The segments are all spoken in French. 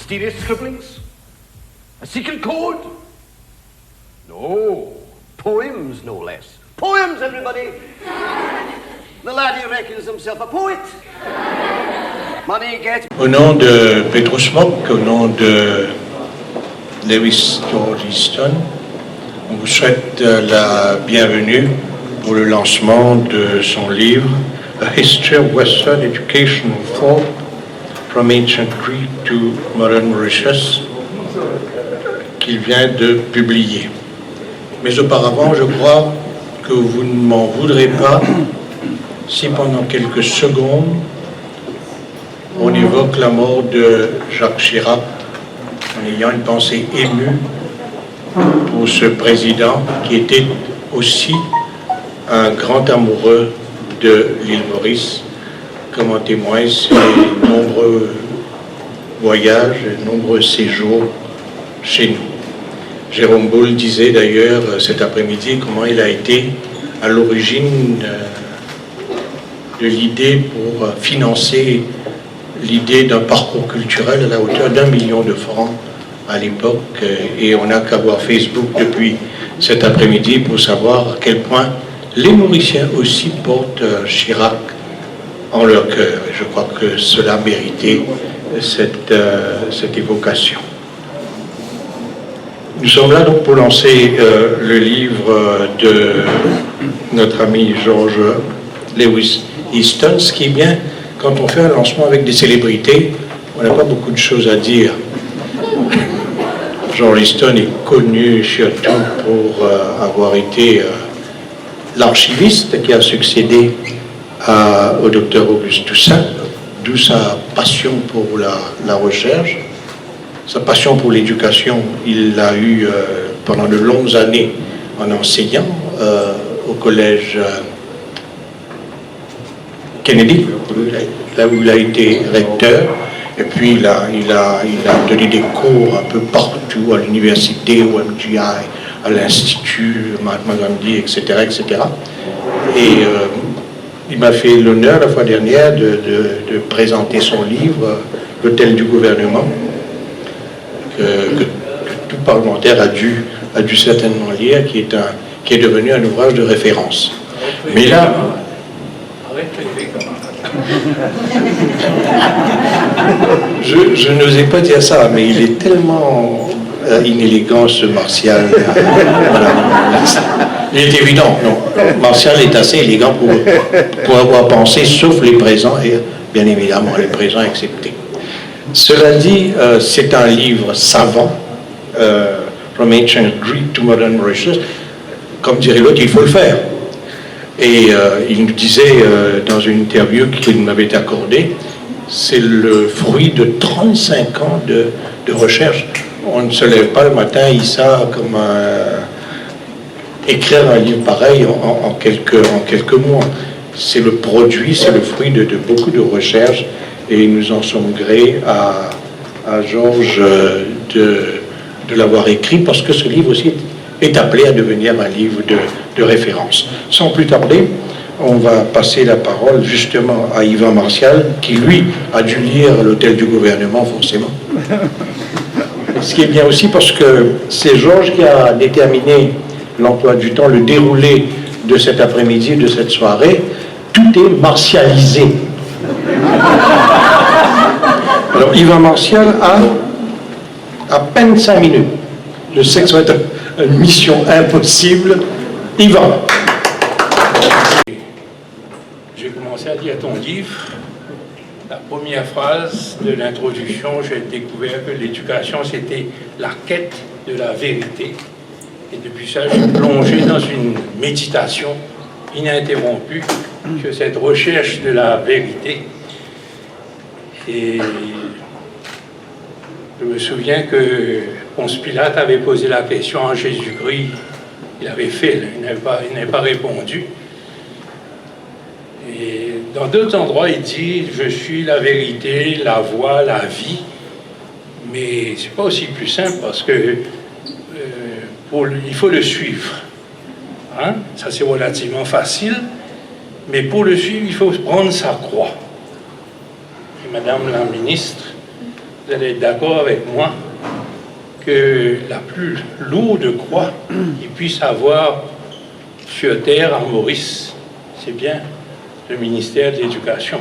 Mysterious scribblings? A secret code? No. Poems, no less. Poems, everybody! The laddie reckons himself a poet. Money get... Au nom de Petrus Mock, au nom de Lewis George Easton, on vous souhaite la bienvenue pour le lancement de son livre A History of Western Education and Thought from Ancient Greek to Modern Mauritius, qu'il vient de publier. Mais auparavant, je crois que vous ne m'en voudrez pas si pendant quelques secondes on évoque la mort de Jacques Chirac en ayant une pensée émue pour ce président qui était aussi un grand amoureux de l'île Maurice, comme en témoignent ses nombreux voyages et nombreux séjours chez nous. Jérôme Boulle disait d'ailleurs cet après-midi comment il a été à l'origine de l'idée pour financer l'idée d'un parcours culturel à la hauteur d'1 million de francs à l'époque, et on n'a qu'à voir Facebook depuis cet après-midi pour savoir à quel point les Mauriciens aussi portent Chirac en leur cœur. Et je crois que cela méritait cette évocation. Nous sommes là donc pour lancer le livre de notre ami George Lewis Easton. Ce qui est bien, quand on fait un lancement avec des célébrités, on n'a pas beaucoup de choses à dire. George Easton est connu surtout pour avoir été l'archiviste qui a succédé au docteur Auguste Toussaint, d'où sa passion pour la recherche, sa passion pour l'éducation. Il l'a eu pendant de longues années en enseignant au collège Kennedy, là où il a été recteur, et puis il a donné des cours un peu partout, à l'université, au MGI, à l'Institut, Mahatma Gandhi, etc., etc. Et il m'a fait l'honneur la fois dernière de présenter son livre, L'Hôtel du gouvernement, que tout parlementaire a dû certainement lire, qui est devenu un ouvrage de référence. Mais là... Je n'osais pas dire ça, mais il est tellement inélégant, ce Martial. Voilà. Il est évident, non. Martial est assez élégant pour avoir pensé, sauf les présents, et bien évidemment les présents acceptés. Cela dit, c'est un livre savant, From Ancient Greek to Modern Mauritius. Comme dirait l'autre, il faut le faire. Et il nous disait dans une interview qu'il m'avait accordée, c'est le fruit de 35 ans de recherche. On ne se lève pas le matin, Issa, comme écrire un livre pareil en quelques mois. C'est le produit, c'est le fruit de beaucoup de recherches, et nous en sommes grés à Georges de l'avoir écrit, parce que ce livre aussi est appelé à devenir un livre de référence. Sans plus tarder, on va passer la parole justement à Yvan Martial, qui lui a dû lire L'Hôtel du gouvernement, forcément. Ce qui est bien aussi parce que c'est Georges qui a déterminé l'emploi du temps, le déroulé de cet après-midi, de cette soirée. Tout est martialisé. Alors Yvan Martial a à peine 5 minutes. Je sais que ça va être une mission impossible. Yvan. J'ai commencé à lire ton livre. La première phrase de l'introduction, j'ai découvert que l'éducation, c'était la quête de la vérité. Et depuis ça, je suis plongé dans une méditation ininterrompue sur cette recherche de la vérité. Et je me souviens que Ponce Pilate avait posé la question à Jésus-Christ. Il avait fait, il n'avait pas répondu. Et dans d'autres endroits, il dit « Je suis la vérité, la voie, la vie ». Mais c'est pas aussi plus simple parce que il faut le suivre. Hein? Ça, c'est relativement facile. Mais pour le suivre, il faut prendre sa croix. Et Madame la ministre vous allez être d'accord avec moi que la plus lourde croix qu'il puisse avoir sur terre en Maurice, c'est bien le ministère de l'Éducation.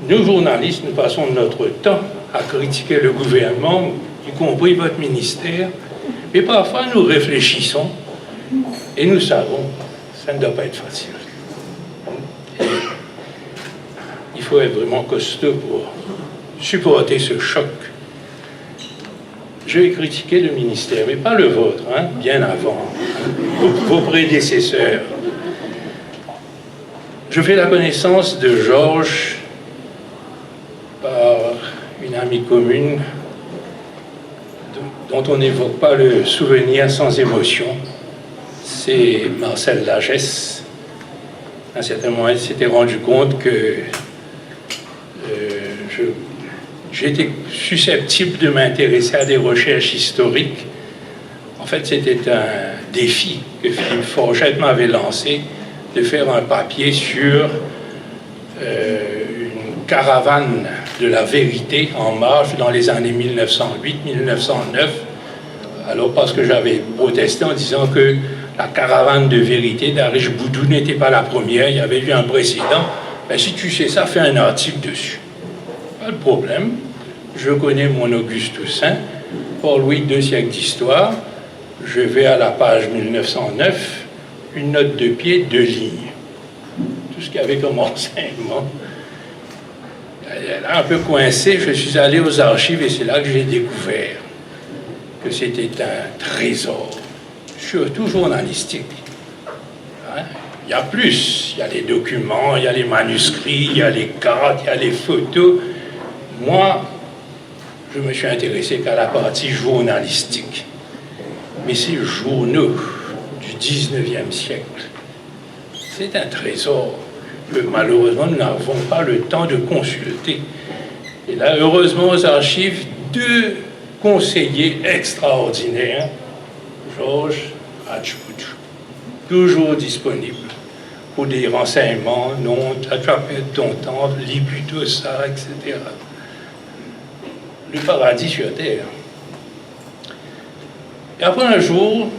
Nous, journalistes, nous passons notre temps à critiquer le gouvernement, y compris votre ministère, mais parfois nous réfléchissons et nous savons que ça ne doit pas être facile. Et il faut être vraiment costaud pour supporter ce choc. Je vais critiquer le ministère, mais pas le vôtre, hein, bien avant, vos prédécesseurs. Je fais la connaissance de Georges par une amie commune dont on n'évoque pas le souvenir sans émotion. C'est Marcel Lagesse. À un certain moment, elle s'était rendu compte que j'étais susceptible de m'intéresser à des recherches historiques. En fait, c'était un défi que Philippe Forgette m'avait lancé, de faire un papier sur une caravane de la vérité en marche dans les années 1908-1909. Alors, parce que j'avais protesté en disant que la caravane de vérité d'Arish Boudou n'était pas la première, il y avait eu un précédent. Ben, si tu sais ça, fais un article dessus. Pas de problème. Je connais mon Auguste Toussaint, Paul-Louis, 2 siècles d'histoire. Je vais à la page 1909, une note de pied, 2 lignes. Tout ce qu'il y avait comme enseignement. Elle a un peu coincé, je suis allé aux archives et c'est là que j'ai découvert que c'était un trésor, surtout journalistique. Hein? Il y a plus, il y a les documents, il y a les manuscrits, il y a les cartes, il y a les photos. Moi, je me suis intéressé qu'à la partie journalistique. Mais ces journaux du 19e siècle, c'est un trésor que malheureusement nous n'avons pas le temps de consulter. Et là, heureusement, aux archives, 2 conseillers extraordinaires, Georges Hatchwood, toujours disponibles pour des renseignements. Non, tu as perdu ton temps, lis plutôt ça, etc. Le paradis sur terre. Et après un jour,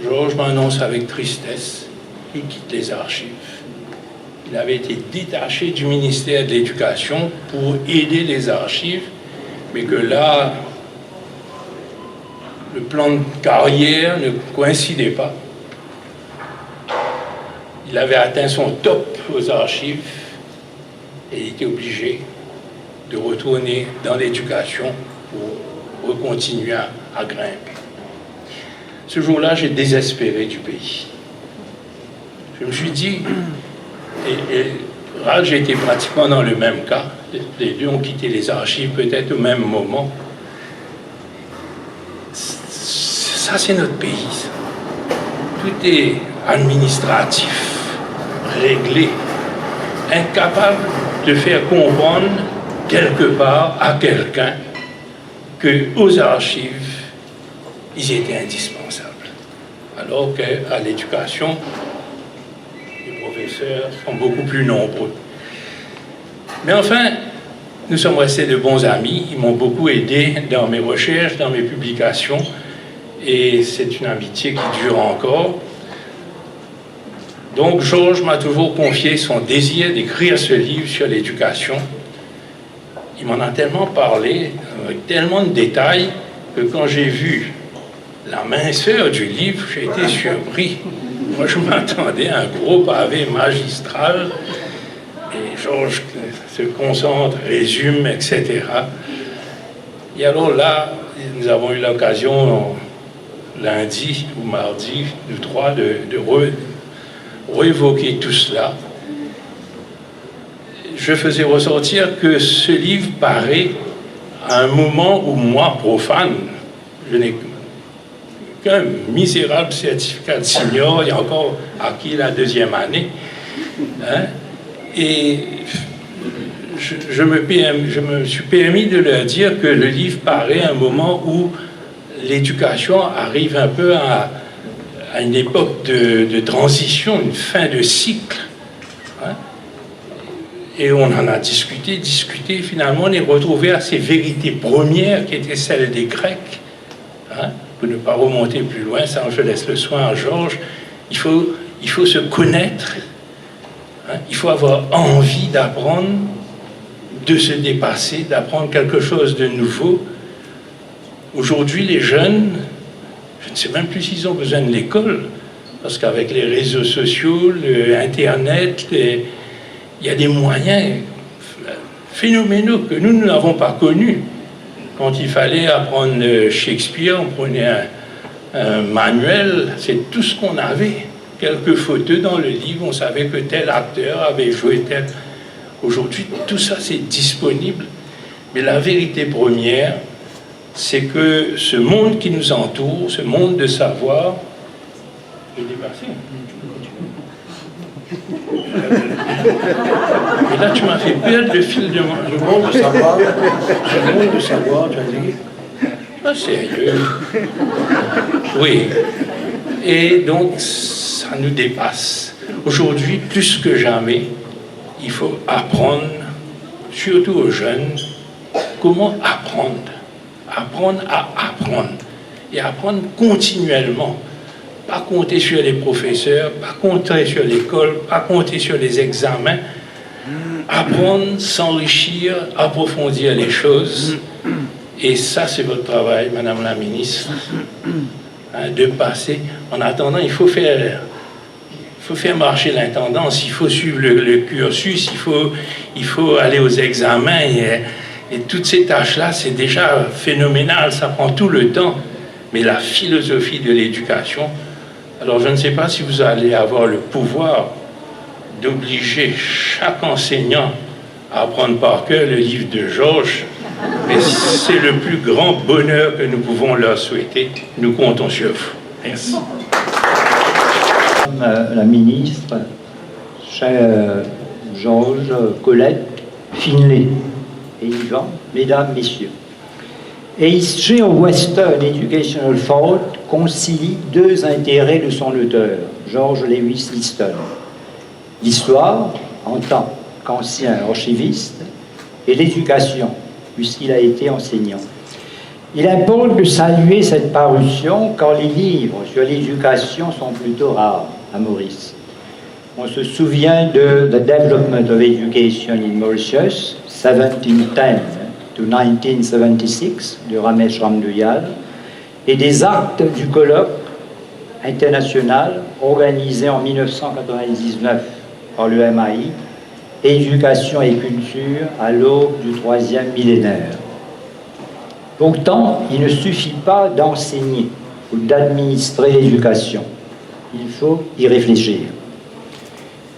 Georges m'annonce avec tristesse qu'il quitte les archives. Il avait été détaché du ministère de l'Éducation pour aider les archives, mais que là, le plan de carrière ne coïncidait pas. Il avait atteint son top aux archives et il était obligé de retourner dans l'éducation pour continuer à grimper. Ce jour-là, j'ai désespéré du pays. Je me suis dit, et Raj était pratiquement dans le même cas, les 2 ont quitté les archives peut-être au même moment. Ça, c'est notre pays. Ça. Tout est administratif, réglé, incapable de faire comprendre quelque part à quelqu'un qu'aux archives, ils étaient indispensables. Alors qu'à l'éducation, les professeurs sont beaucoup plus nombreux. Mais enfin, nous sommes restés de bons amis. Ils m'ont beaucoup aidé dans mes recherches, dans mes publications. Et c'est une amitié qui dure encore. Donc, Georges m'a toujours confié son désir d'écrire ce livre sur l'éducation. Il m'en a tellement parlé, avec tellement de détails, que quand j'ai vu la minceur du livre, j'ai été surpris. Moi, je m'attendais à un gros pavé magistral. Et Georges se concentre, résume, etc. Et alors là, nous avons eu l'occasion, lundi ou mardi, nous 3, de réévoquer tout cela. Je faisais ressortir que ce livre paraît à un moment où moi, profane, je n'ai qu'un misérable certificat de senior, il y a encore acquis la 2e année. Hein? Et je me suis permis de leur dire que le livre paraît à un moment où l'éducation arrive un peu à une époque de transition, une fin de cycle. Hein? Et on en a discuté, finalement on est retrouvé à ces vérités premières qui étaient celles des Grecs. Hein? Pour ne pas remonter plus loin, ça je laisse le soin à Georges, il faut se connaître, hein? Il faut avoir envie d'apprendre, de se dépasser, d'apprendre quelque chose de nouveau. Aujourd'hui, les jeunes, je ne sais même plus s'ils ont besoin de l'école, parce qu'avec les réseaux sociaux, Internet, il y a des moyens phénoménaux que nous n'avons pas connus. Quand il fallait apprendre Shakespeare, on prenait un manuel, c'est tout ce qu'on avait. Quelques photos dans le livre, on savait que tel acteur avait joué tel. Aujourd'hui, tout ça, c'est disponible. Mais la vérité première, c'est que ce monde qui nous entoure, ce monde de savoir, je vais dépasser. Et là, tu m'as fait perdre le fil de moi. Le monde de savoir, tu as dit. Ah, sérieux. Oui. Et donc, ça nous dépasse. Aujourd'hui, plus que jamais, il faut apprendre, surtout aux jeunes, comment apprendre. Apprendre à apprendre. Et apprendre continuellement. Pas compter sur les professeurs, pas compter sur l'école, pas compter sur les examens. Apprendre, s'enrichir, approfondir les choses. Et ça, c'est votre travail, Madame la Ministre, hein, de passer. En attendant, il faut faire marcher l'intendance, il faut suivre le cursus, il faut aller aux examens. Et toutes ces tâches-là, c'est déjà phénoménal, ça prend tout le temps. Mais la philosophie de l'éducation, alors je ne sais pas si vous allez avoir le pouvoir d'obliger chaque enseignant à apprendre par cœur le livre de Georges, mais c'est le plus grand bonheur que nous pouvons leur souhaiter. Nous comptons sur vous. Merci. Madame la ministre, cher Georges, Colette, Finlay et Yvan, mesdames, messieurs. A History of Western Educational Thought concilie deux intérêts de son auteur, George Lewis Easton. L'histoire, en tant qu'ancien archiviste, et l'éducation, puisqu'il a été enseignant. Il importe de saluer cette parution quand les livres sur l'éducation sont plutôt rares à Maurice. On se souvient de The Development of Education in Mauritius, 1710 to 1976, de Ramesh Ramduyal, et des actes du colloque international organisé en 1999 par le MAI, Éducation et culture à l'aube du troisième millénaire. Pourtant, il ne suffit pas d'enseigner ou d'administrer l'éducation. Il faut y réfléchir.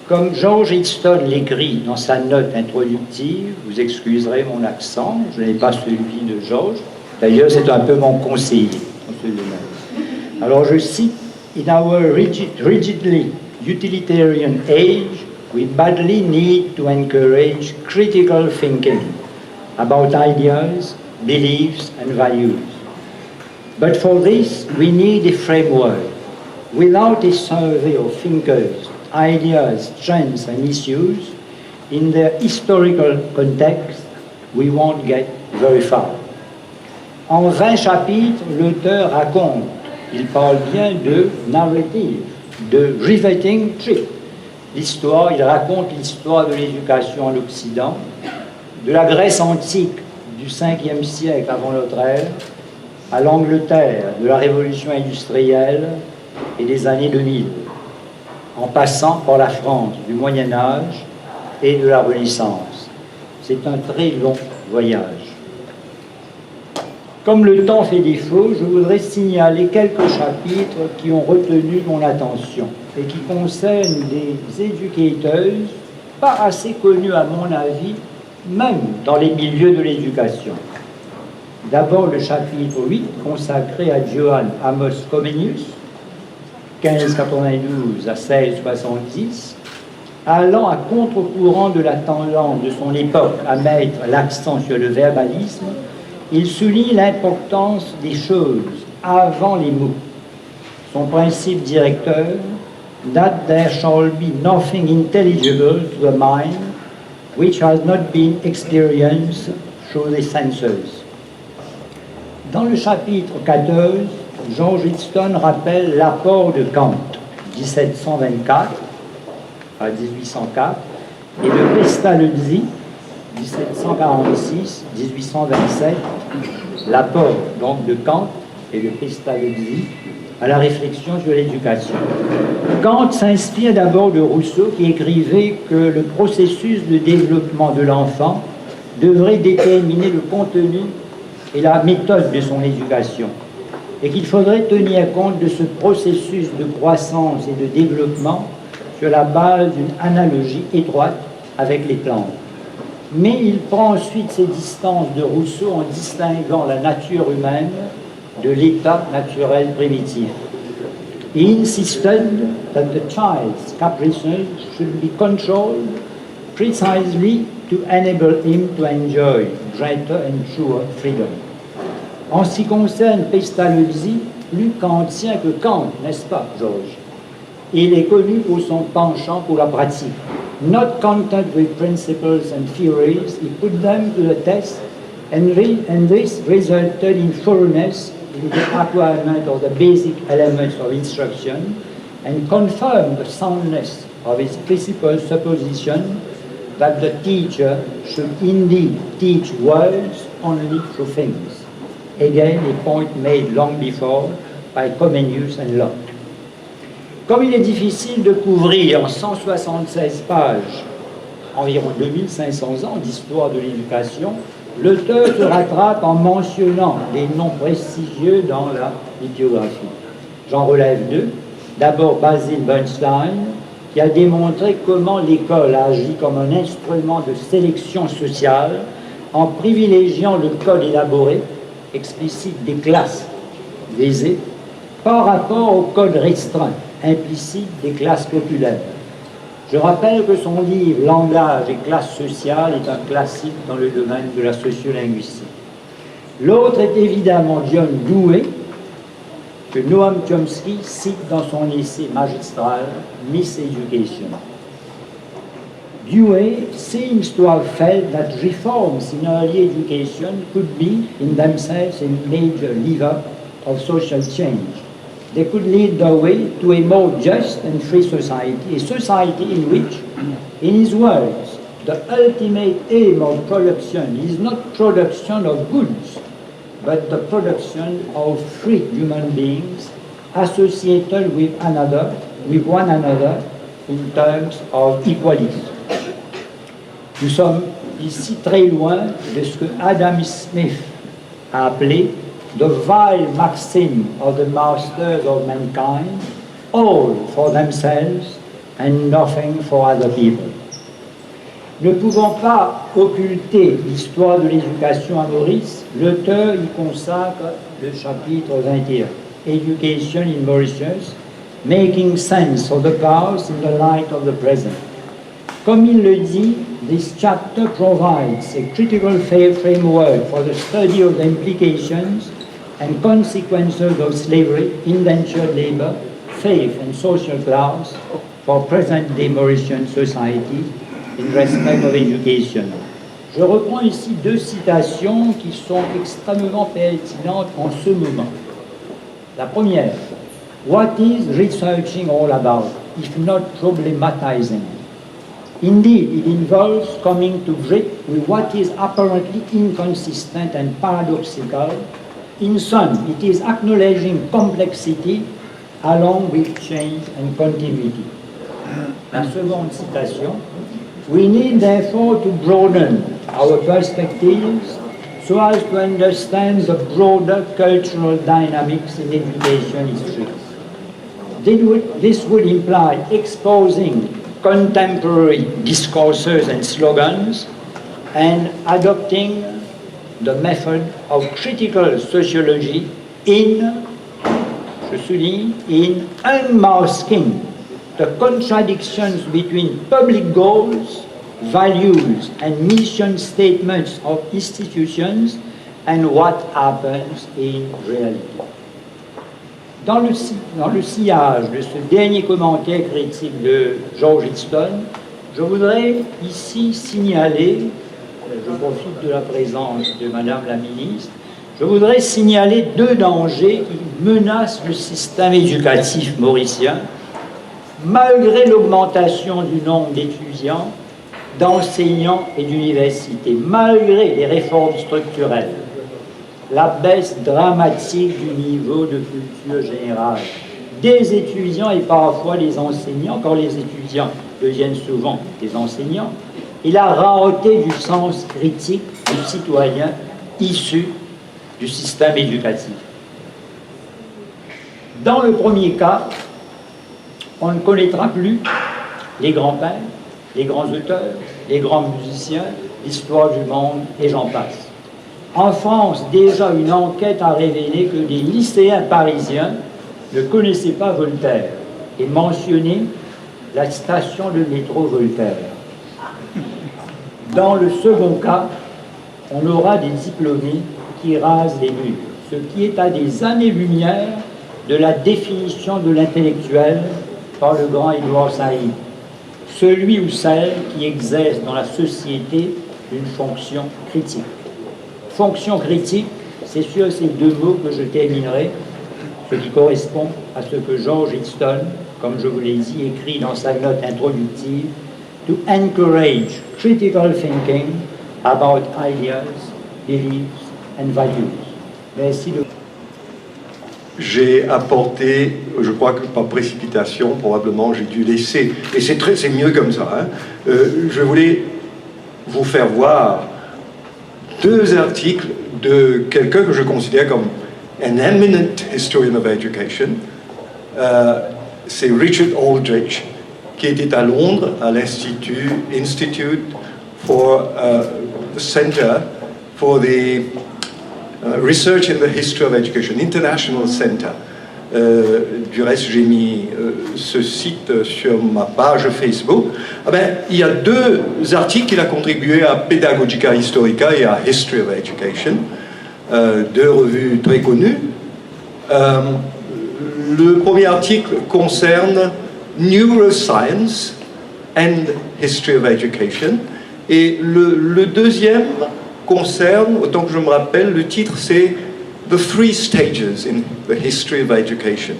Comme George Easton l'écrit dans sa note introductive, vous excuserez mon accent, je n'ai pas celui de George, d'ailleurs c'est un peu mon conseiller dans ce domaine. Alors je cite, « In our rigidly utilitarian age, we badly need to encourage critical thinking about ideas, beliefs and values. But for this, we need a framework. Without a survey of thinkers, ideas, trends and issues in their historical context, we won't get very far. » En 20 chapitres, l'auteur raconte, il parle bien de narrative, de riveting trip. L'histoire, il raconte l'histoire de l'éducation en Occident, de la Grèce antique du 5e siècle avant notre ère, à l'Angleterre de la Révolution industrielle et des années 2000, en passant par la France du Moyen Âge et de la Renaissance. C'est un très long voyage. Comme le temps fait défaut, je voudrais signaler quelques chapitres qui ont retenu mon attention et qui concernent des éducateuses pas assez connues à mon avis, même dans les milieux de l'éducation. D'abord le chapitre 8 consacré à Johann Amos Comenius, 1592 à 1670, allant à contre-courant de la tendance de son époque à mettre l'accent sur le verbalisme. Il souligne l'importance des choses avant les mots. Son principe directeur, that there shall be nothing intelligible to the mind which has not been experienced through the senses. Dans le chapitre 14, George Easton rappelle l'apport de Kant, 1724 à 1804, et de Pestalozzi, 1746-1827, l'apport donc de Kant et de Pestalozzi à la réflexion sur l'éducation. Kant s'inspire d'abord de Rousseau qui écrivait que le processus de développement de l'enfant devrait déterminer le contenu et la méthode de son éducation, et qu'il faudrait tenir compte de ce processus de croissance et de développement sur la base d'une analogie étroite avec les plantes. Mais il prend ensuite ses distances de Rousseau en distinguant la nature humaine de l'état naturel primitif. He insisted that the child's caprices should be controlled precisely to enable him to enjoy greater and truer freedom. En ce qui concerne Pestalozzi, plus kantien que Kant, n'est-ce pas, Georges? Il est connu pour son penchant pour la pratique. Not content with principles and theories, he put them to the test, and this resulted in thoroughness in the acquirement of the basic elements of instruction, and confirmed the soundness of his principal supposition that the teacher should indeed teach words only through things. Again, a point made long before by Comenius and Locke. Comme il est difficile de couvrir en 176 pages environ 2500 ans d'histoire de l'éducation, l'auteur se rattrape en mentionnant des noms prestigieux dans la bibliographie. J'en relève deux. D'abord Basil Bernstein, qui a démontré comment l'école agit comme un instrument de sélection sociale en privilégiant le code élaboré, explicite des classes aisées, par rapport au code restreint, implicite des classes populaires. Je rappelle que son livre « Langage et classe sociale » est un classique dans le domaine de la sociolinguistique. L'autre est évidemment John Dewey, que Noam Chomsky cite dans son essai magistral « Miseducation ». Dewey seems to have felt that reforms in early education could be, in themselves, a major lever of social change. They could lead the way to a more just and free society, a society in which, in his words, the ultimate aim of production is not production of goods, but the production of free human beings associated with one another in terms of equality. Nous sommes ici très loin de ce que Adam Smith a appelé the vile maxim of the masters of mankind, all for themselves and nothing for other people. Ne pouvant pas occulter l'histoire de l'éducation à Maurice, l'auteur y consacre le chapitre 21, Education in Mauritius, making sense of the past in the light of the present. Comme il le dit, this chapter provides a critical framework for the study of the implications and consequences of slavery, indentured labor, faith and social class for present-day Mauritian society in respect of education. Je reprends ici deux citations qui sont extrêmement pertinentes en ce moment. La première, what is researching all about, if not problematizing? Indeed, it involves coming to grips with what is apparently inconsistent and paradoxical. In some, it is acknowledging complexity along with change and continuity. La seconde citation, we need therefore to broaden our perspectives so as to understand the broader cultural dynamics in education history. This would imply exposing contemporary discourses and slogans and adopting the method of critical sociology in, je souligne, in unmasking the contradictions between public goals, values and mission statements of institutions and what happens in reality. Dans le sillage de ce dernier commentaire critique de George Easton, Je voudrais ici signaler, je profite de la présence de Madame la ministre, je voudrais signaler deux dangers qui menacent le système éducatif mauricien, malgré l'augmentation du nombre d'étudiants, d'enseignants et d'universités, malgré les réformes structurelles, la baisse dramatique du niveau de culture générale des étudiants et parfois des enseignants, quand les étudiants deviennent souvent des enseignants, et la rareté du sens critique du citoyen issu du système éducatif. Dans le premier cas, on ne connaîtra plus les grands-pères, les grands auteurs, les grands musiciens, l'histoire du monde, et j'en passe. En France, déjà une enquête a révélé que des lycéens parisiens ne connaissaient pas Voltaire et mentionnaient la station de métro Voltaire. Dans le second cas, on aura des diplômés qui rasent les murs, ce qui est à des années-lumière de la définition de l'intellectuel par le grand Édouard Saïd, celui ou celle qui exerce dans la société une fonction critique. Fonction critique, c'est sur ces deux mots que je terminerai, ce qui correspond à ce que George Easton, comme je vous l'ai dit, écrit dans sa note introductive, to encourage critical thinking about ideas, beliefs and values. Merci de... J'ai apporté, je crois que par précipitation, probablement, j'ai dû laisser, et c'est mieux comme ça, hein, je voulais vous faire voir deux articles de quelqu'un que je considère comme an eminent historian of education. C'est Richard Aldrich, qui était à Londres, à l'Institute for the Center for the Research in the History of Education, International Center. Du reste, j'ai mis ce site sur ma page Facebook. Ah ben, il y a deux articles qu'il a contribué à Pedagogica Historica et à History of Education, deux revues très connues. Le premier article concerne Neuroscience and History of Education, et le deuxième concerne, autant que je me rappelle, le titre c'est The Three Stages in the History of Education.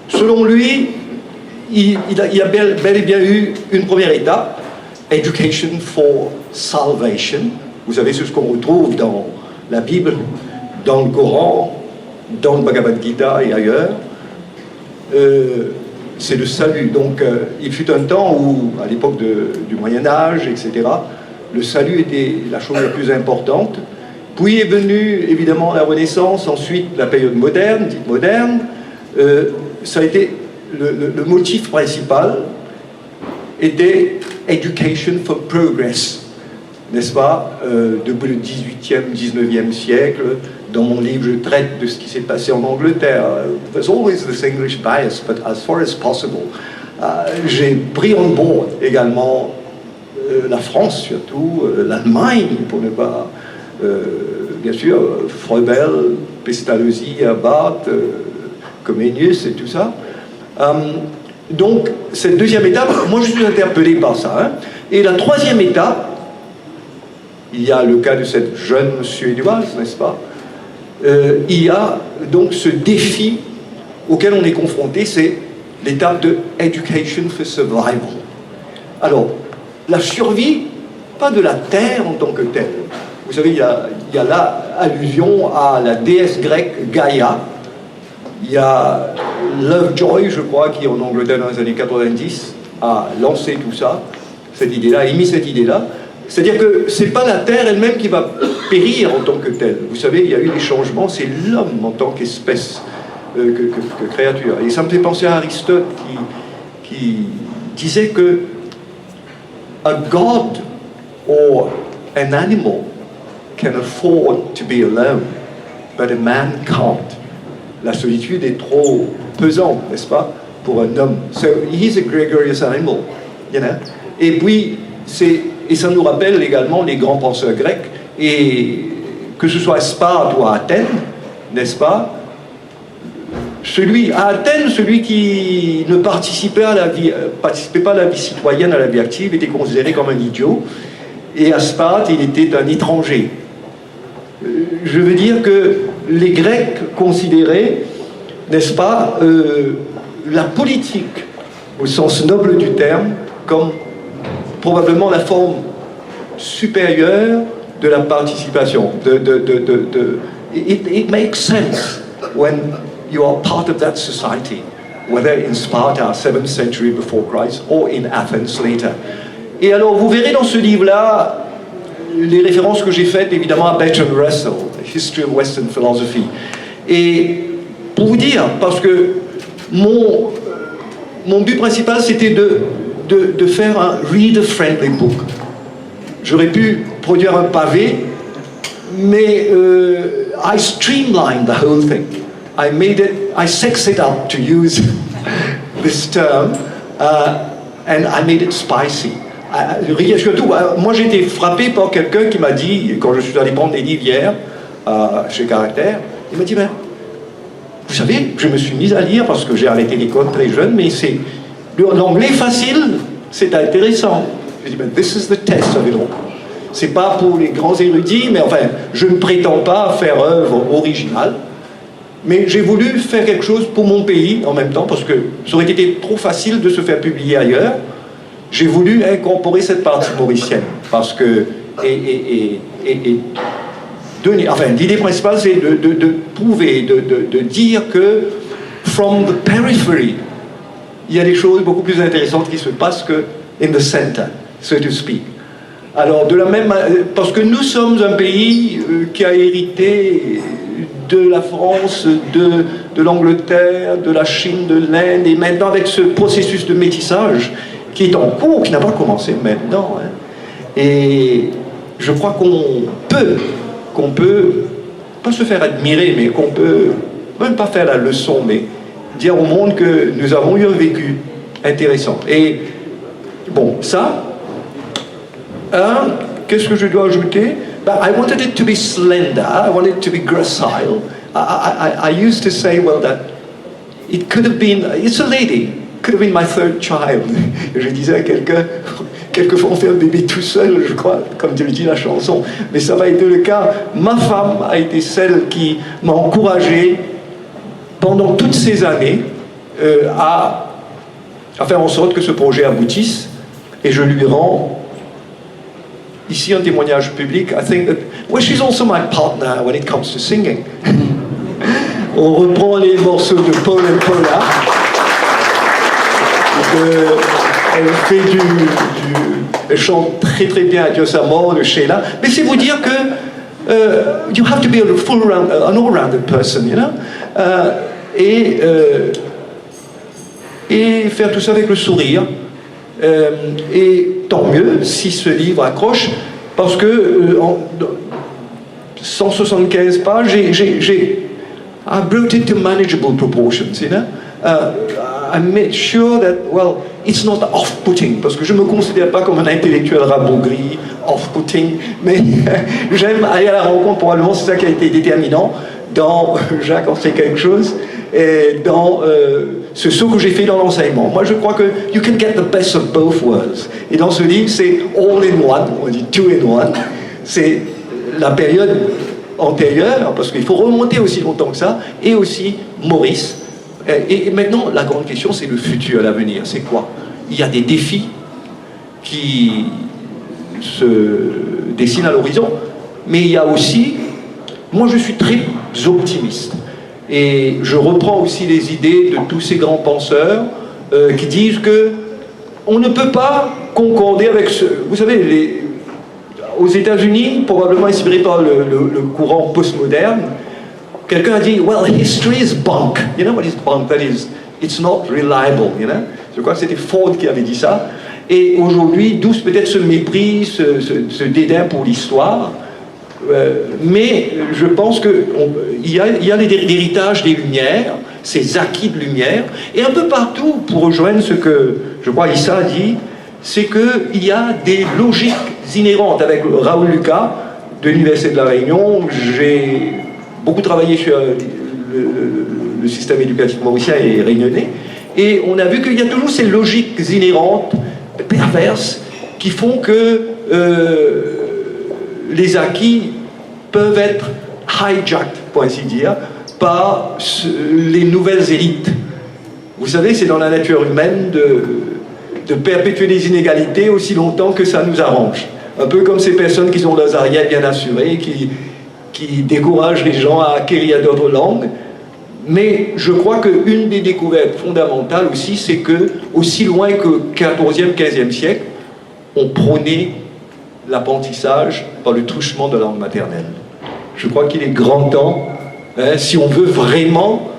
Selon lui, il y a bel et bien eu une première étape, Education for Salvation. Vous savez, c'est ce qu'on retrouve dans la Bible, dans le Coran, dans le Bhagavad Gita et ailleurs. C'est le salut. Donc, il fut un temps où, à l'époque du Moyen-Âge, etc., le salut était la chose la plus importante. Puis est venue, évidemment, la Renaissance, ensuite la période moderne, dite moderne. Ça a été le motif principal était Education for Progress, n'est-ce pas, depuis le 18e, 19e siècle. Dans mon livre, je traite de ce qui s'est passé en Angleterre. There's always this English bias, but as far as possible. J'ai pris en board également la France, surtout, l'Allemagne, pour ne pas... bien sûr, Froebel, Pestalozzi, Barthes, Comenius et tout ça. Donc, cette deuxième étape, moi je suis interpellé par ça. Hein. Et la troisième étape, il y a le cas de cette jeune Suédoise, n'est-ce pas? Il y a donc ce défi auquel on est confronté, c'est l'étape de Education for Survival. Alors, la survie, pas de la Terre en tant que telle. Vous savez, il y a là allusion à la déesse grecque Gaïa. Il y a Lovejoy, je crois, qui en Angleterre dans les années 90 a lancé tout ça, cette idée-là, a émis cette idée-là. C'est-à-dire que ce n'est pas la Terre elle-même qui va périr en tant que telle. Vous savez, il y a eu des changements, c'est l'homme en tant qu'espèce, que créature. Et ça me fait penser à Aristote qui disait que a god or an animal can afford to be alone, but a man can't. La solitude est trop pesante, n'est-ce pas, pour un homme. So he's a gregarious animal, you know. Et puis, et ça nous rappelle également les grands penseurs grecs, et que ce soit à Sparte ou à Athènes, n'est-ce pas, à Athènes, celui qui ne participait pas à la vie citoyenne, à la vie active, était considéré comme un idiot. Et à Sparte, il était un étranger. Je veux dire que les Grecs considéraient, n'est-ce pas, la politique, au sens noble du terme, comme probablement la forme supérieure de la participation. It makes sense when you are part of that society, whether in Sparta, 7th century before Christ, or in Athens later. Et alors, vous verrez dans ce livre-là les références que j'ai faites, évidemment, à Bertrand Russell, History of Western Philosophy. Et pour vous dire, parce que mon but principal, c'était de faire un reader-friendly book. J'aurais pu produire un pavé, mais I streamlined the whole thing. I sexed it up, to use this term, and I made it spicy. Moi, j'ai été frappé par quelqu'un qui m'a dit, quand je suis allé prendre des livres hier, chez Caractère, il m'a dit, ben, vous savez, je me suis mis à lire parce que j'ai arrêté l'école très jeune, mais c'est l'anglais facile, c'est intéressant. J'ai dit, ben, this is the test of it all. C'est pas pour les grands érudits, mais enfin, je ne prétends pas faire œuvre originale, mais j'ai voulu faire quelque chose pour mon pays en même temps, parce que ça aurait été trop facile de se faire publier ailleurs. J'ai voulu incorporer cette partie mauricienne, parce que l'idée principale, c'est de prouver, de dire que from the periphery, il y a des choses beaucoup plus intéressantes qui se passent que in the center, so to speak. Alors, parce que nous sommes un pays qui a hérité de la France, de l'Angleterre, de la Chine, de l'Inde, et maintenant avec ce processus de métissage qui est en cours, qui n'a pas commencé maintenant. Hein. Et je crois qu'on peut, pas se faire admirer, mais qu'on peut, même pas faire la leçon, mais dire au monde que nous avons eu un vécu intéressant. Et bon, ça, qu'est-ce que je dois ajouter? I wanted it to be slender, I wanted it to be gracile. I used to say, well, that it could have been, it's a lady, could have been my third child. Je disais à quelquefois on fait un bébé tout seul, je crois, comme tu le dis la chanson, mais ça va être le cas. Ma femme a été celle qui m'a encouragé pendant toutes ces années à faire en sorte que ce projet aboutisse, et je lui rends ici un témoignage public. I think that, well, she's also my partner when it comes to singing. On reprend les morceaux de Paul et Paula. Elle elle chante très très bien Adieu sa mort de Sheila. Mais c'est vous dire que you have to be an all-rounded person, you know. Et faire tout ça avec le sourire. Et tant mieux si ce livre accroche, parce que 175 pages, I brought it to manageable proportions, you know. I made sure that, well, it's not off-putting, parce que je ne me considère pas comme un intellectuel rabougri, off-putting, mais j'aime aller à la rencontre, probablement c'est ça qui a été déterminant dans Jacques en sait quelque chose, et dans ce saut que j'ai fait dans l'enseignement. Moi je crois que you can get the best of both worlds, et dans ce livre c'est all in one, on dit two in one, c'est la période antérieure, parce qu'il faut remonter aussi longtemps que ça, et aussi Maurice. Et maintenant, la grande question, c'est le futur, l'avenir. C'est quoi? Il y a des défis qui se dessinent à l'horizon, mais il y a aussi... Moi, je suis très optimiste. Et je reprends aussi les idées de tous ces grands penseurs qui disent que on ne peut pas concorder avec ce... Vous savez, aux États-Unis, probablement inspiré par le courant postmoderne, quelqu'un a dit, well, history is bunk. You know what is bunk? That is, it's not reliable, you know. Je crois que c'était Ford qui avait dit ça. Et aujourd'hui, d'où peut-être ce mépris, ce dédain pour l'histoire. Mais je pense qu'il y a l'héritage des Lumières, ces acquis de Lumière. Et un peu partout, pour rejoindre ce que, je crois, Issa a dit, c'est qu'il y a des logiques inhérentes. Avec Raoul Lucas, de l'Université de La Réunion, j'ai beaucoup travaillé sur le le système éducatif mauricien est réunionnais. Et on a vu qu'il y a toujours ces logiques inhérentes, perverses, qui font que les acquis peuvent être hijacked, pour ainsi dire, par les nouvelles élites. Vous savez, c'est dans la nature humaine de perpétuer les inégalités aussi longtemps que ça nous arrange. Un peu comme ces personnes qui ont leurs arrières bien assurées, qui découragent les gens à acquérir d'autres langues. Mais je crois qu'une des découvertes fondamentales aussi, c'est que, aussi loin que 14e, 15e siècle, on prônait l'apprentissage par le truchement de la langue maternelle. Je crois qu'il est grand temps, si on veut vraiment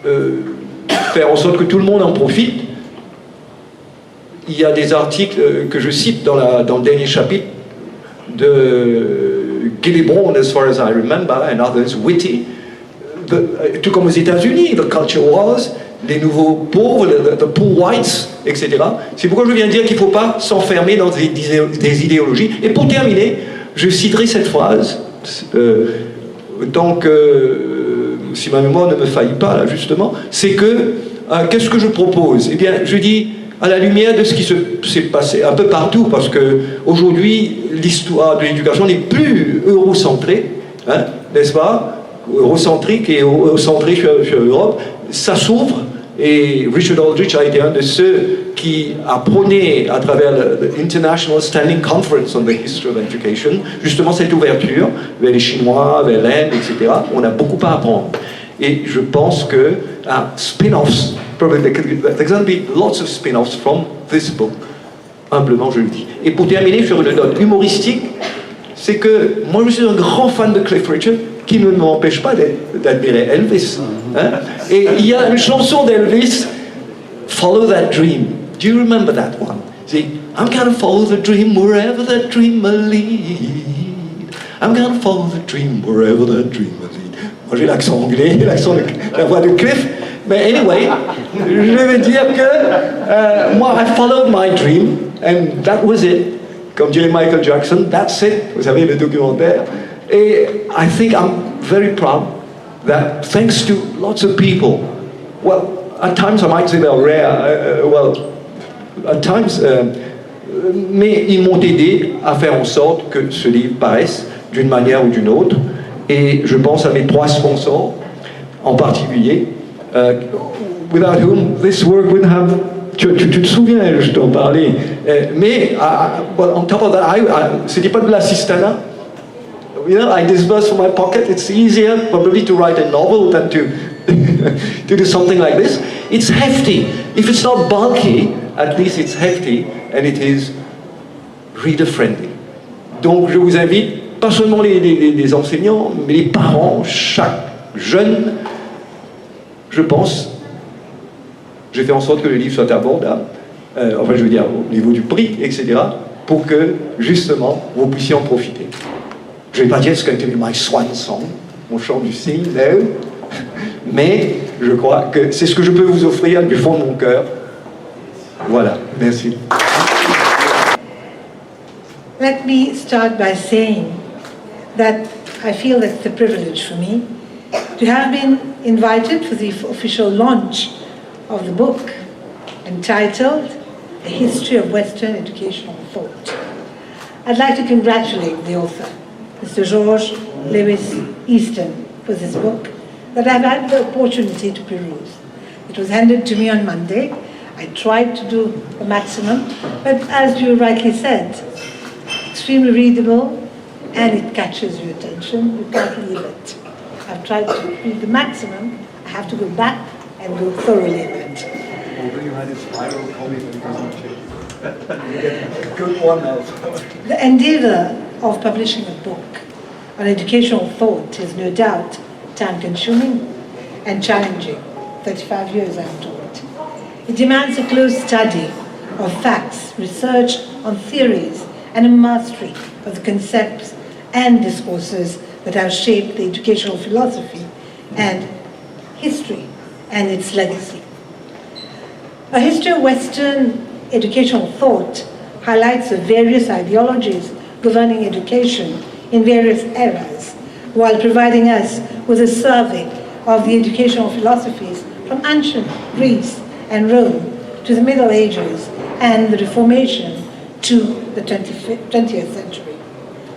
faire en sorte que tout le monde en profite. Il y a des articles que je cite dans le dernier chapitre de Gillibrand, as far as I remember, and others, Whitty, tout comme aux États-Unis, the culture wars, les nouveaux pauvres, the poor whites, etc. C'est pourquoi je viens dire qu'il ne faut pas s'enfermer dans des idéologies. Et pour terminer, je citerai cette phrase, tant que, si ma mémoire ne me faillit pas, là, justement, c'est que, qu'est-ce que je propose? Eh bien, je dis, à la lumière de ce qui s'est passé un peu partout, parce qu'aujourd'hui, l'histoire de l'éducation n'est plus eurocentrée, hein, n'est-ce pas? Eurocentrique et eurocentré sur l'Europe, ça s'ouvre, et Richard Aldrich a été un de ceux qui a prôné à travers l'International Standing Conference on the History of Education, justement cette ouverture vers les Chinois, vers l'Inde, etc. On a beaucoup à apprendre. Et je pense que spin-offs, probably there's going to be lots of spin-offs from this book, humblement je le dis. Et pour terminer sur une note humoristique, c'est que moi je suis un grand fan de Cliff Richard, qui ne m'empêche pas d'admirer Elvis. Hein? Et il y a une chanson d'Elvis, Follow That Dream. Do you remember that one? See, I'm gonna follow the dream wherever that dream may lead. I'm gonna follow the dream wherever that dream may lead. Moi j'ai l'accent anglais, la voix de Cliff. Mais anyway, je veux dire que moi, I followed my dream, and that was it. Comme dirait Michael Jackson, that's it. Vous savez, le documentaire. And I think I'm very proud that thanks to lots of people, well, at times I might say they're rare, at times, mais ils m'ont aidé à faire en sorte que ce livre paraisse d'une manière ou d'une autre. Et je pense à mes 3 sponsors en particulier, without whom this work wouldn't have. Tu te souviens, je t'en parlais. Mais, well, on top of that, c'était pas de l'assistanat. You know, I disburse from my pocket. It's easier probably to write a novel than to do something like this. It's hefty. If it's not bulky, at least it's hefty, and it is reader-friendly. Donc je vous invite, pas seulement les enseignants, mais les parents, chaque jeune, je pense, j'ai fait en sorte que le livre soit abordable, enfin je veux dire au niveau du prix, etc., pour que justement vous puissiez en profiter. Je ne vais pas dire it's going to be my swan song, mon chant du cygne, no. Mais je crois que c'est ce que je peux vous offrir du fond de mon cœur. Voilà, merci. Let me start by saying that I feel that it's a privilege for me to have been invited for the official launch of the book entitled A History of Western Educational Thought. I'd like to congratulate the author, Mr. George Lewis Easton, for this book that I've had the opportunity to peruse. It was handed to me on Monday. I tried to do the maximum, but as you rightly said, extremely readable and it catches your attention. You can't leave it. I've tried to read the maximum. I have to go back and go thoroughly in it. Although you had a spiral comic because of change. You get a good one now. The endeavor of publishing a book on educational thought is no doubt time-consuming and challenging. 35 years, I'm told. It demands a close study of facts, research on theories, and a mastery of the concepts and discourses that have shaped the educational philosophy and history and its legacy. A history of Western educational thought highlights the various ideologies governing education in various eras, while providing us with a survey of the educational philosophies from ancient Greece and Rome to the Middle Ages and the Reformation to the 20th century.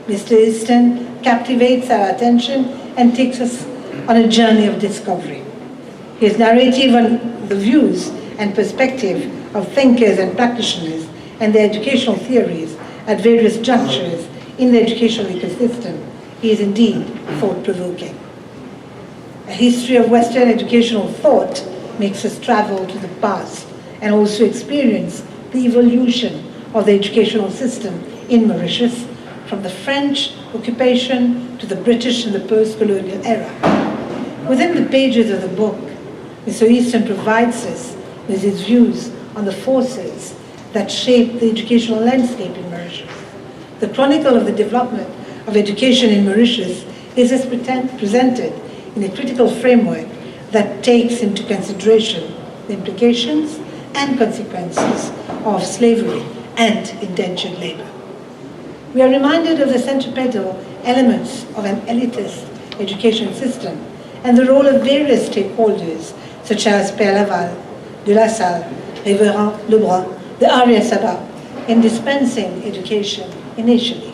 Mr. Easton captivates our attention and takes us on a journey of discovery. His narrative on the views and perspective of thinkers and practitioners and their educational theories at various junctures in the educational ecosystem is indeed thought-provoking. A history of Western educational thought makes us travel to the past and also experience the evolution of the educational system in Mauritius from the French occupation to the British in the post-colonial era. Within the pages of the book, Mr. Easton provides us with his views on the forces that shape the educational landscape in Mauritius. The chronicle of the development of education in Mauritius is as presented in a critical framework that takes into consideration the implications and consequences of slavery and indentured labor. We are reminded of the centripetal elements of an elitist education system and the role of various stakeholders such as Père Laval, De La Salle, Révérend Lebrun, the Arya Sabha, in dispensing education initially.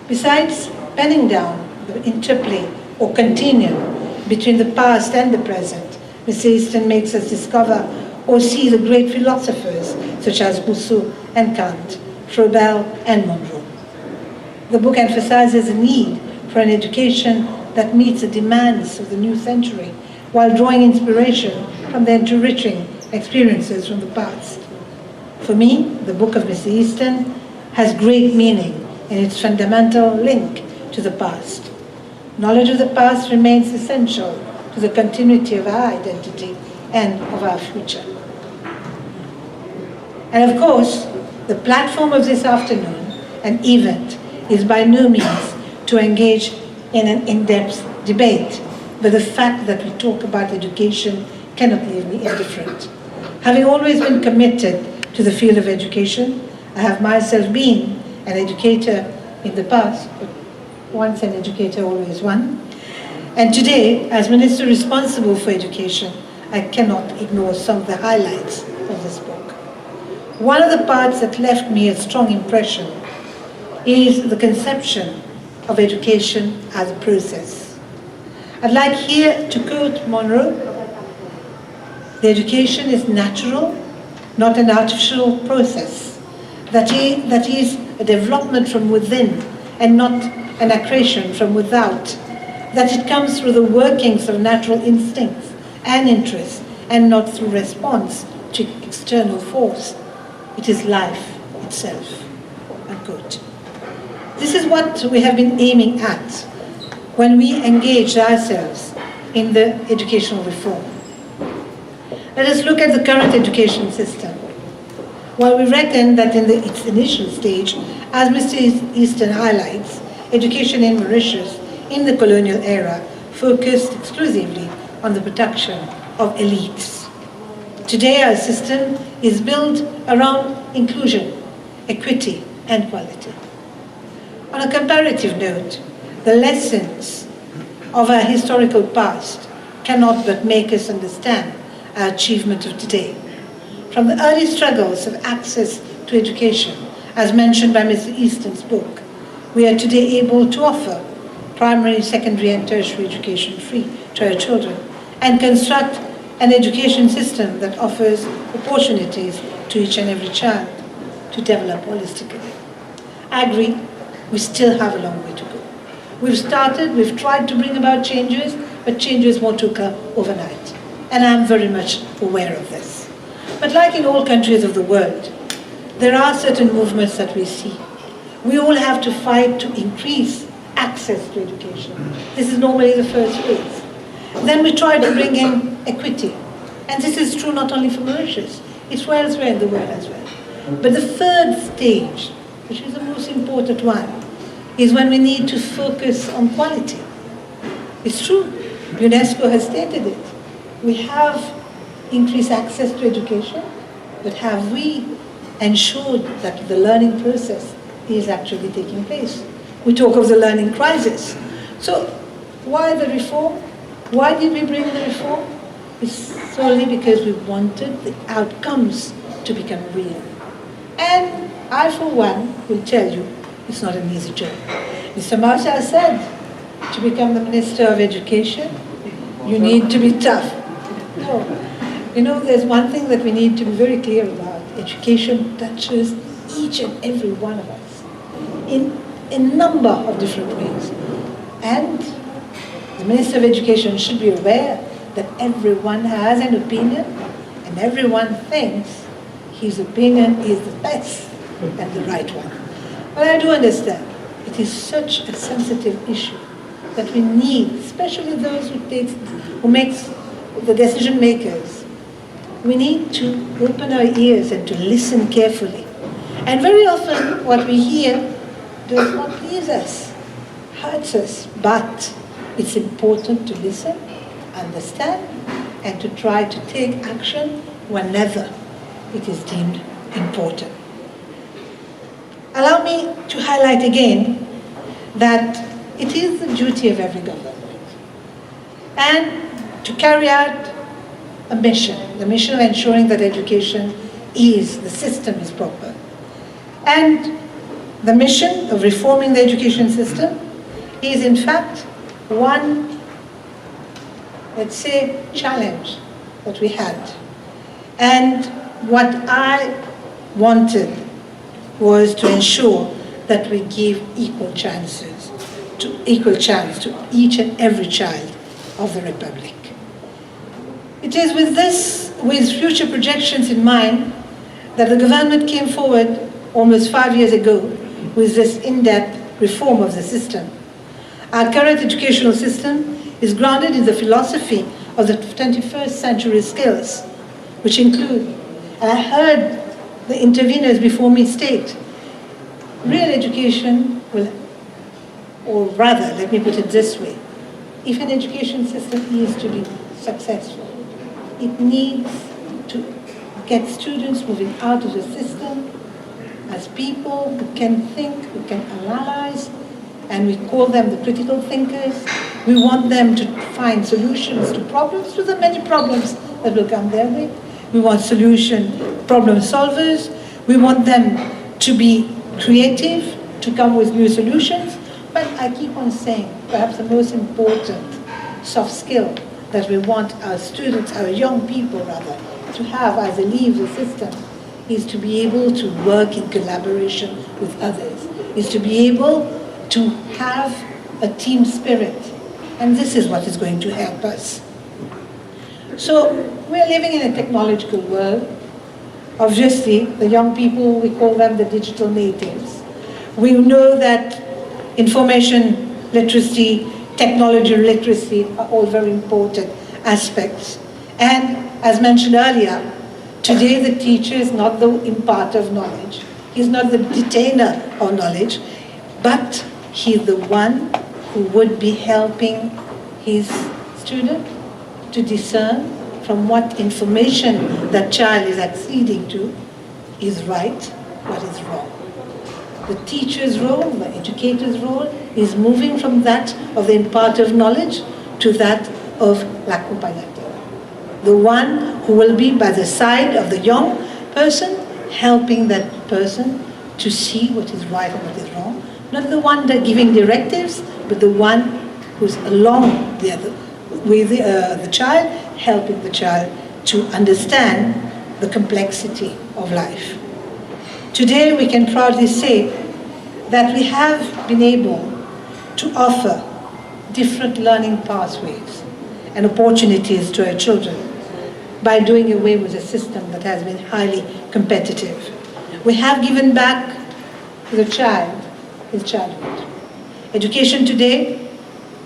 Besides penning down the interplay or continuum between the past and the present, Mr. Easton makes us discover or see the great philosophers such as Rousseau and Kant, Froebel and Monroe. The book emphasizes the need for an education that meets the demands of the new century while drawing inspiration from the enriching experiences from the past. For me, the book of Mr. Easton has great meaning in its fundamental link to the past. Knowledge of the past remains essential to the continuity of our identity and of our future. And of course, the platform of this afternoon, an event, is by no means to engage in an in-depth debate, but the fact that we talk about education cannot leave me indifferent. Having always been committed to the field of education, I have myself been an educator in the past, but once an educator, always one. And today, as minister responsible for education, I cannot ignore some of the highlights of this book. One of the parts that left me a strong impression is the conception of education as a process. I'd like here to quote Monroe: "The education is natural, not an artificial process. That is a development from within and not an accretion from without. That it comes through the workings of natural instincts and interests and not through response to external force. It is life itself." Unquote. This is what we have been aiming at when we engage ourselves in the educational reform. Let us look at the current education system. While we reckon that in its initial stage, as Mr. Easton highlights, education in Mauritius in the colonial era focused exclusively on the production of elites. Today, our system is built around inclusion, equity, and quality. On a comparative note, the lessons of our historical past cannot but make us understand our achievement of today. From the early struggles of access to education, as mentioned by Mr. Easton's book, we are today able to offer primary, secondary, and tertiary education free to our children and construct an education system that offers opportunities to each and every child to develop holistically. I agree, we still have a long way to go. We've tried to bring about changes, but changes won't occur overnight. And I'm very much aware of this. But like in all countries of the world, there are certain movements that we see. We all have to fight to increase access to education. This is normally the first phase. Then we try to bring in equity. And this is true not only for Mauritius, it's elsewhere in the world as well. But the third stage, which is the most important one, is when we need to focus on quality. It's true, UNESCO has stated it. We have increased access to education, but have we ensured that the learning process is actually taking place? We talk of the learning crisis. So why the reform? Why did we bring the reform? It's solely because we wanted the outcomes to become real. And I, for one, will tell you, it's not an easy job. Mr. Marshall said, to become the Minister of Education, you need to be tough. No. You know, there's one thing that we need to be very clear about. Education touches each and every one of us in a number of different ways. And the Minister of Education should be aware that everyone has an opinion and everyone thinks his opinion is the best and the right one. But I do understand it is such a sensitive issue that we need, especially those who makes the decision makers, we need to open our ears and to listen carefully. And very often what we hear does not please us, hurts us, but it's important to listen, understand, and to try to take action whenever it is deemed important. Allow me to highlight again that it is the duty of every government and to carry out a mission, the mission of ensuring that education is, the system is proper. And the mission of reforming the education system is in fact one, let's say, challenge that we had. And what I wanted was to ensure that we give equal chance to each and every child of the Republic. It is with future projections in mind, that the government came forward almost 5 years ago with this in-depth reform of the system. Our current educational system is grounded in the philosophy of the 21st century skills, which include, and I heard the interveners before me state, real education will, or rather, let me put it this way, if an education system is to be successful, it needs to get students moving out of the system as people who can think, who can analyze, and we call them the critical thinkers. We want them to find solutions to problems, to the many problems that will come their way. We want problem solvers. We want them to be creative, to come with new solutions. But I keep on saying, perhaps the most important soft skill that we want our students, our young people rather, to have as they leave the system is to be able to work in collaboration with others, is to be able to have a team spirit. And this is what is going to help us. So we're living in a technological world. Obviously, the young people, we call them the digital natives. We know that information literacy, technology literacy are all very important aspects. And as mentioned earlier, today the teacher is not the imparter of knowledge. He's not the detainer of knowledge, but he's the one who would be helping his student to discern from what information that child is acceding to is right, what is wrong. The teacher's role, the educator's role, is moving from that of the imparter of knowledge to that of l'accompagnateur. The one who will be by the side of the young person, helping that person to see what is right and what is wrong. Not the one that giving directives, but the one who's along with the child, helping the child to understand the complexity of life. Today we can proudly say that we have been able to offer different learning pathways and opportunities to our children by doing away with a system that has been highly competitive. We have given back to the child his childhood. Education today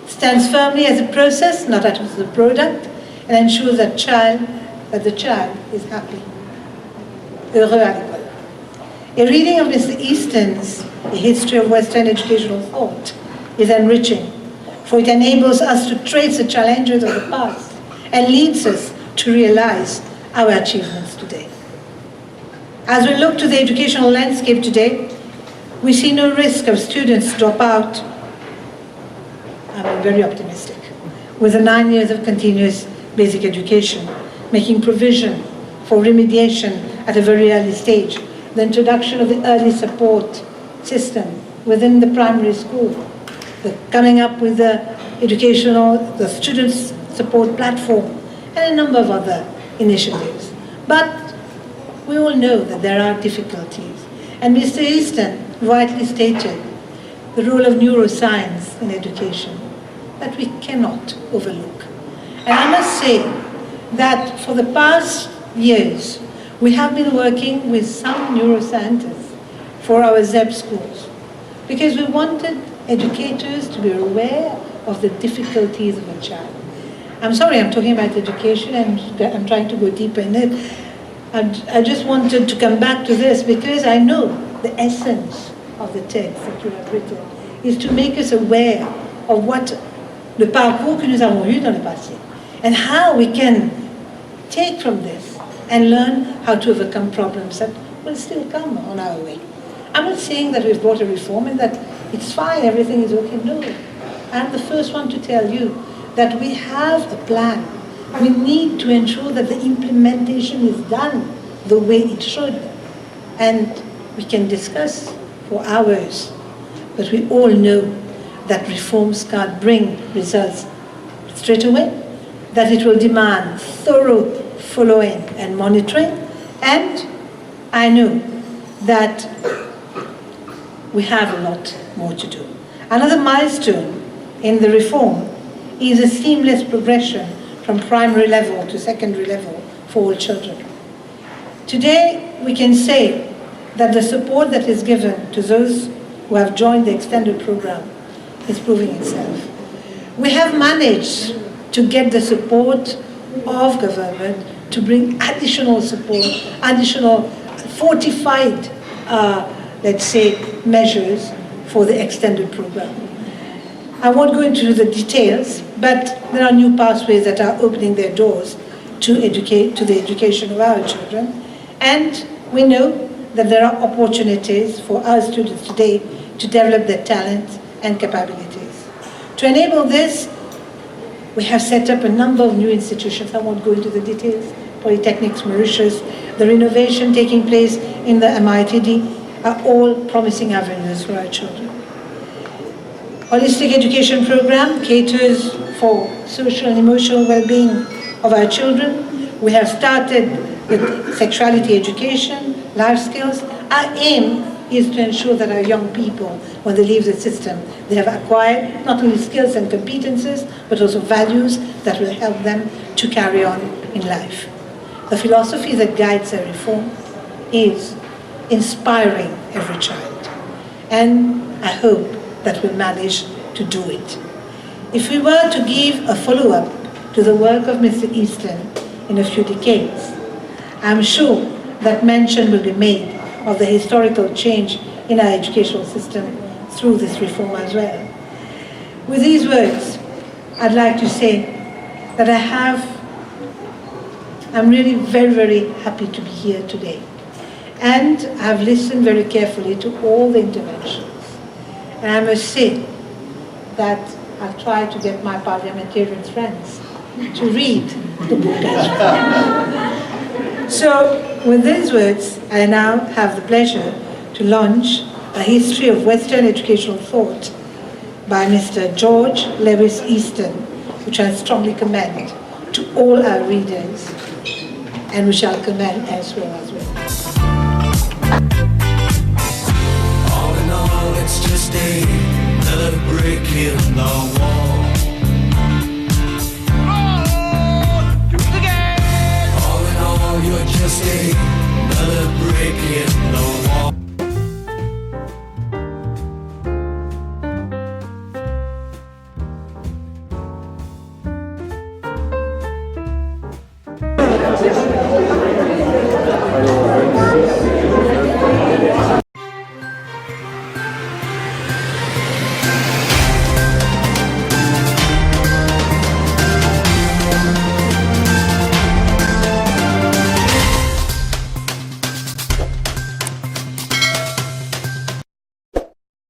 stands firmly as a process, not as a product, and ensures that the child is happy, heureux à l'école. A reading of Mr. Easton's A History of Western Educational Thought is enriching, for it enables us to trace the challenges of the past and leads us to realize our achievements today. As we look to the educational landscape today, we see no risk of students drop out. I'm very optimistic. with the 9 years of continuous basic education, making provision for remediation at a very early stage, the introduction of the early support system within the primary school, the coming up with the students' support platform, and a number of other initiatives. But we all know that there are difficulties. And Mr. Easton rightly stated the role of neuroscience in education that we cannot overlook. And I must say that for the past years, we have been working with some neuroscientists for our ZEP schools because we wanted educators to be aware of the difficulties of a child. I'm sorry, I'm talking about education and I'm trying to go deeper in it. And I just wanted to come back to this because I know the essence of the text that you have written is to make us aware of what le parcours que nous avons eu dans le passé and how we can take from this and learn how to overcome problems that will still come on our way. I'm not saying that we've brought a reform and that it's fine, everything is okay. No, I'm the first one to tell you that we have a plan. We need to ensure that the implementation is done the way it should. And we can discuss for hours, but we all know that reforms can't bring results straight away, that it will demand thorough following and monitoring, and I know that we have a lot more to do. Another milestone in the reform is a seamless progression from primary level to secondary level for all children. Today, we can say that the support that is given to those who have joined the extended program is proving itself. We have managed to get the support of government to bring additional support, additional fortified, let's say, measures for the extended program. I won't go into the details, but there are new pathways that are opening their doors to the education of our children. And we know that there are opportunities for our students today to develop their talents and capabilities. To enable this, we have set up a number of new institutions. I won't go into the details. Polytechnics, Mauritius, the renovation taking place in the MITD are all promising avenues for our children. Holistic education program caters for social and emotional well-being of our children. We have started with sexuality education, life skills. Our aim is to ensure that our young people, when they leave the system, they have acquired not only skills and competences, but also values that will help them to carry on in life. The philosophy that guides our reform is inspiring every child. And I hope that we'll manage to do it. If we were to give a follow-up to the work of Mr. Easton in a few decades, I'm sure that mention will be made of the historical change in our educational system through this reform as well. With these words, I'd like to say that I'm really very, very happy to be here today. And I've listened very carefully to all the interventions. And I must say that I've tried to get my parliamentarian friends to read the book as well. So, with these words, I now have the pleasure to launch a history of Western educational thought by Mr. George Lewis Easton, which I strongly commend to all our readers, and we shall commend elsewhere as well. All in all, it's just another brick in the wall.